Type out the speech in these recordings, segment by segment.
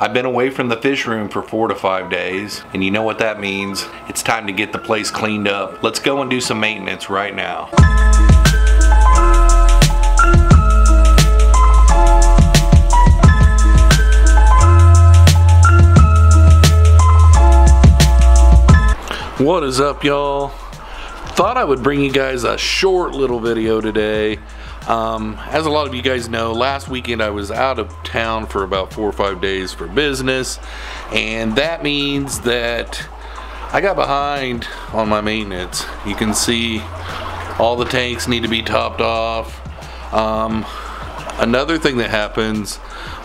I've been away from the fish room for 4 to 5 days, and you know what that means. It's time to get the place cleaned up. Let's go and do some maintenance right now. What is up, y'all? Thought I would bring you guys a short little video today. As a lot of you guys know, last weekend I was out of town for about 4 or 5 days for business, and that means that I got behind on my maintenance. You can see all the tanks need to be topped off. Another thing that happens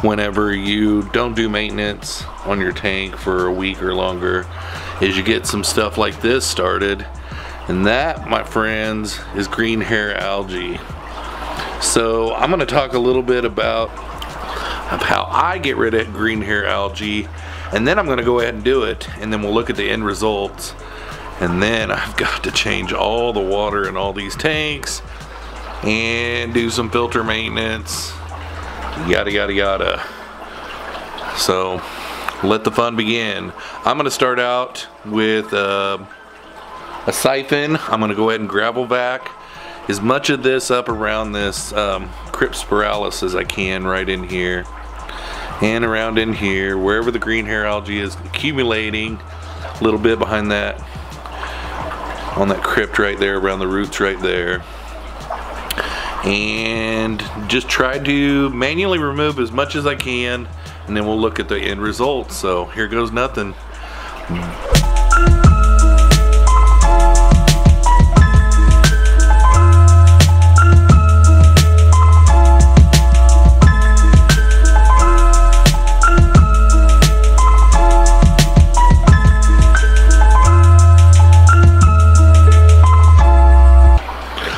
whenever you don't do maintenance on your tank for a week or longer is you get some stuff like this started, and that, my friends, is green hair algae. So I'm going to talk a little bit about how I get rid of green hair algae, and then I'm going to go ahead and do it, and then we'll look at the end results. And then I've got to change all the water in all these tanks and do some filter maintenance, yada yada yada. So let the fun begin. I'm going to start out with a siphon. I'm going to go ahead and gravel vac as much of this up around this cryptspiralis as I can, right in here and around in here, wherever the green hair algae is accumulating, a little bit behind that, on that crypt right there, around the roots right there, and just try to manually remove as much as I can, and then we'll look at the end results. So here goes nothing.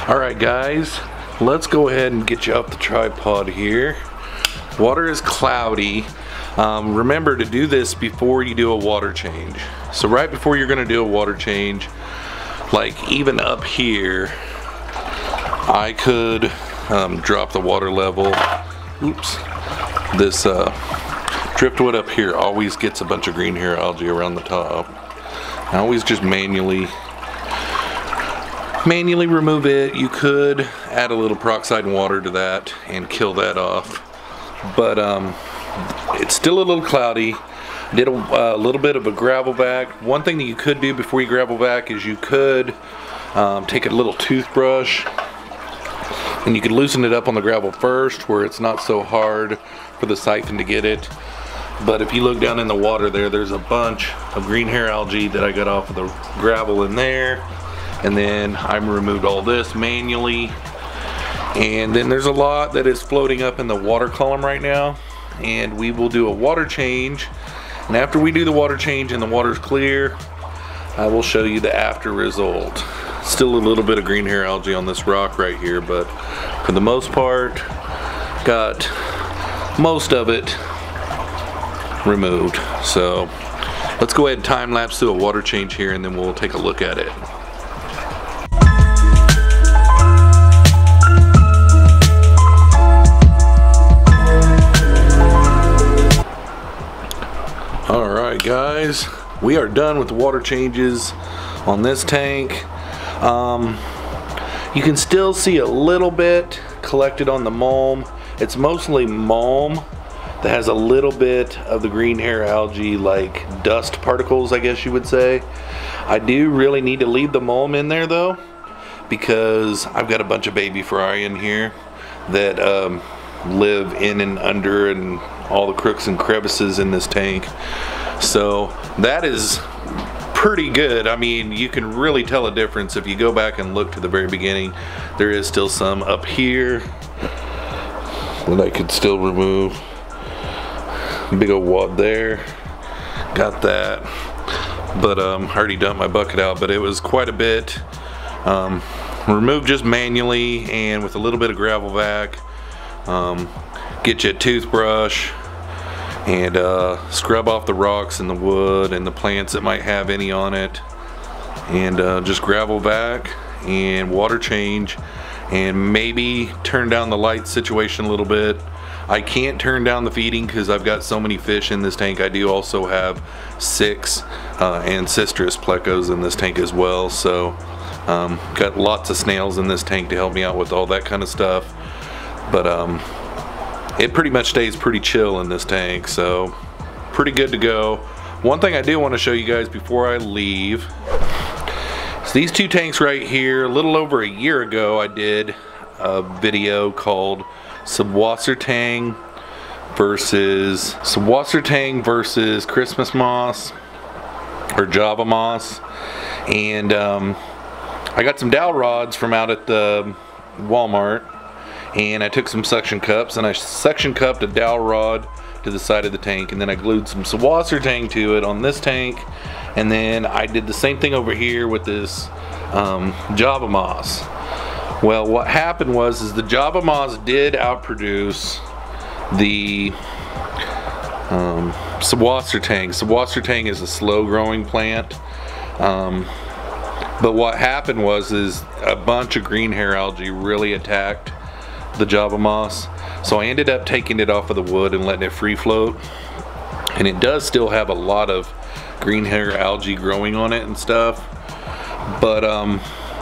Alright guys, let's go ahead and get you off the tripod here. Water is cloudy. Remember to do this before you do a water change. So right before you're going to do a water change, like even up here, I could drop the water level. Oops. This driftwood up here always gets a bunch of green hair algae around the top. I always just manually remove it. You could add a little peroxide and water to that and kill that off, but it's still a little cloudy. Did a little bit of a gravel vac. One thing that you could do before you gravel vac is you could take a little toothbrush and you could loosen it up on the gravel first, where it's not so hard for the siphon to get it. But if you look down in the water there's a bunch of green hair algae that I got off of the gravel in there. And then I removed all this manually, and then there's a lot that is floating up in the water column right now, and we will do a water change. And after we do the water change and the water's clear, I will show you the after result. Still a little bit of green hair algae on this rock right here, but for the most part got most of it removed. So let's go ahead and time lapse through a water change here, and then we'll take a look at it. Alright guys, we are done with the water changes on this tank. You can still see a little bit collected on the mulm. It's mostly mulm that has a little bit of the green hair algae, like dust particles, I guess you would say. I do really need to leave the mulm in there though, because I've got a bunch of baby fry in here that live in and under and all the crooks and crevices in this tank. So that is pretty good. I mean, you can really tell a difference if you go back and look to the very beginning. There is still some up here that I could still remove. Big old wad there, got that. But I already dumped my bucket out, but it was quite a bit. Removed just manually and with a little bit of gravel vac. Get you a toothbrush and scrub off the rocks and the wood and the plants that might have any on it, and just gravel vac and water change, and maybe turn down the light situation a little bit. I can't turn down the feeding because I've got so many fish in this tank. I do also have 6 ancestral plecos in this tank as well, so got lots of snails in this tank to help me out with all that kind of stuff. But it pretty much stays pretty chill in this tank, so pretty good to go. One thing I do want to show you guys before I leave is these 2 tanks right here. A little over a year ago I did a video called Subwassertang versus Christmas moss or Java moss, and I got some dowel rods from out at the Walmart, and I took some suction cups and I suction cupped a dowel rod to the side of the tank, and then I glued some Subwassertang to it on this tank, and then I did the same thing over here with this Java moss. Well, what happened was the Java moss did outproduce the Subwassertang. Subwassertang is a slow growing plant, but what happened was a bunch of green hair algae really attacked the Java moss. So I ended up taking it off of the wood and letting it free float, and it does still have a lot of green hair algae growing on it and stuff, but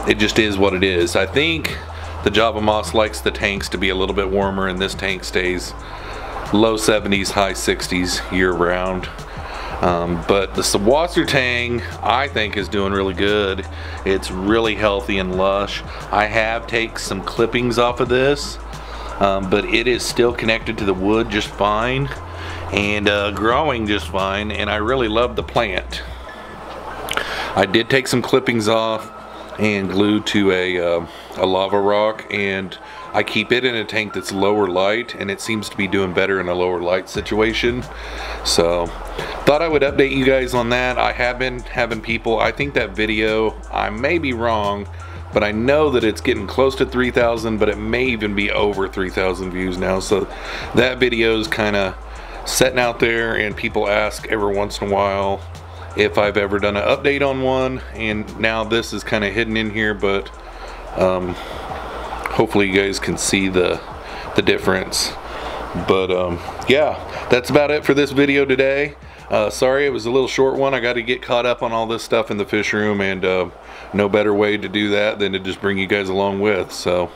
it just is what it is. I think the Java moss likes the tanks to be a little bit warmer, and this tank stays low 70s, high 60s year round. But the Subwassertang I think is doing really good. It's really healthy and lush. I have taken some clippings off of this, but it is still connected to the wood just fine and growing just fine, and I really love the plant. I did take some clippings off and glued to a lava rock, and I keep it in a tank that's lower light, and it seems to be doing better in a lower light situation. So thought I would update you guys on that. I have been having people, I think that video, I may be wrong, but I know that it's getting close to 3,000, but it may even be over 3,000 views now. So that video is kind of sitting out there, and people ask every once in a while if I've ever done an update on one, and now this is kind of hidden in here, but hopefully you guys can see the difference. But yeah, that's about it for this video today. Sorry it was a little short one. I got to get caught up on all this stuff in the fish room, and no better way to do that than to just bring you guys along with. So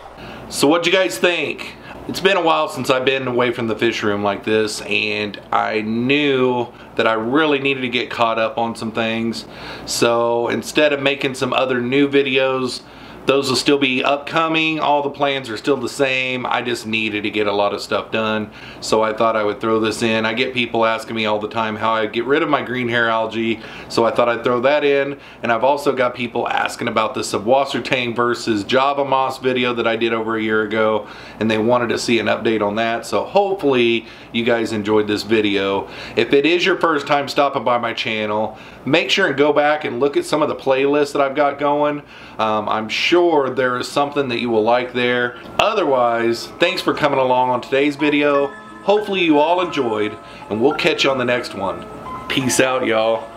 what'd you guys think? It's been a while since I've been away from the fish room like this, and I knew that I really needed to get caught up on some things. So instead of making some other new videos, those will still be upcoming. All the plans are still the same. I just needed to get a lot of stuff done, so I thought I would throw this in. I get people asking me all the time how I get rid of my green hair algae, so I thought I'd throw that in. And I've also got people asking about the Subwassertang versus Java moss video that I did over a year ago, and they wanted to see an update on that. So hopefully you guys enjoyed this video. If it is your first time stopping by my channel, make sure and go back and look at some of the playlists that I've got going. I'm sure there is something that you will like there. Otherwise, thanks for coming along on today's video. Hopefully you all enjoyed, and we'll catch you on the next one. Peace out, y'all.